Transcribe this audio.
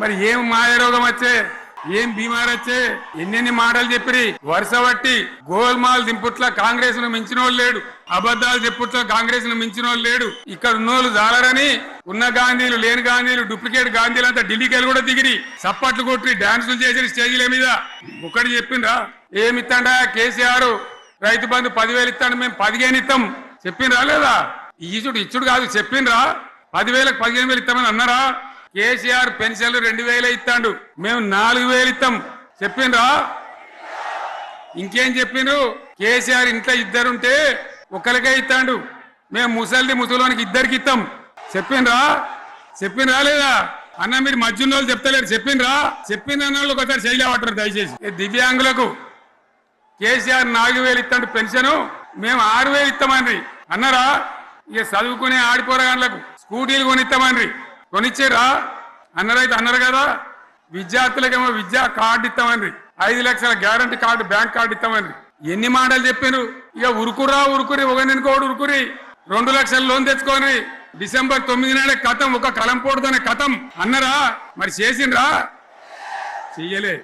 మరి ఏం మాయరోగం వచ్చే, ఏం బీమార్ వచ్చే, ఎన్నెన్ని మాటలు చెప్పిరి. వరుస బట్టి గోల్మాల్ దింపుట్ల కాంగ్రెస్ ను మించినోళ్ళు లేడు, అబద్ధాలు చెప్పుట్ల కాంగ్రెస్ ను మించినోళ్ళు లేడు. ఇక్కడ ఉన్నోళ్ళు జాలరని ఉన్న గాంధీలు లేని గాంధీలు డూప్లికేట్ గాంధీలు అంతా ఢిల్లీకి కూడా దిగిరి చప్పట్లు కొట్టి డాన్సులు చేసి స్టేజీల మీద. ఒకటి చెప్పిండ్రా, ఏమిత్తాడా కేసీఆర్ రైతు బంధు 10,000 ఇస్తాడు, మేము 15 ఇస్తాం చెప్పిండ్రా లేదా? ఇచ్చుడు కాదు చెప్పిండ్రా. 10,000కు 15,000 ఇస్తామని అన్నారా? కేసీఆర్ పెన్షన్లు 2,000 ఇస్తాడు, మేము 4,000 ఇస్తాం చెప్పిండ్రా? ఇంకేం చెప్పిండ్రు? కేసీఆర్ ఇంట్లో ఇద్దరుంటే ఒకరికే ఇస్తాడు, మేము ముసలోనికి 2కి ఇస్తాం చెప్పిండ్రా లేదా? అన్న మీరు మధ్యన వాళ్ళు చెప్తలేరు చెప్పిండ్రా? చెప్పిన వాళ్ళు ఒకసారి శైలపట్టరు దయచేసి. దివ్యాంగులకు కేసీఆర్ 4,000 ఇస్తాడు పెన్షన్, మేము 6,000 ఇస్తామని అన్నారా? ఇక చదువుకునే ఆడిపోరగాళ్ళకు స్కూటీలు కొనిస్తామని కొనిచ్చారా? అన్నారైతే అన్నారు కదా. విద్యార్థులకేమో విద్యా కార్డు ఇస్తామని, 5 లక్షల గ్యారంటీ కార్డు బ్యాంక్ కార్డు ఇస్తామని ఎన్ని మాటలు చెప్పారు. ఇక ఉరుకురి ఒకరినుకోడు ఉరుకురి 2 లక్షల లోన్ తెచ్చుకొని డిసెంబర్ 9 నాడే కథం, ఒక కలంపోటుతోనే కథం అన్నారా? మరి చేసిండ్రా? చెయ్యలే.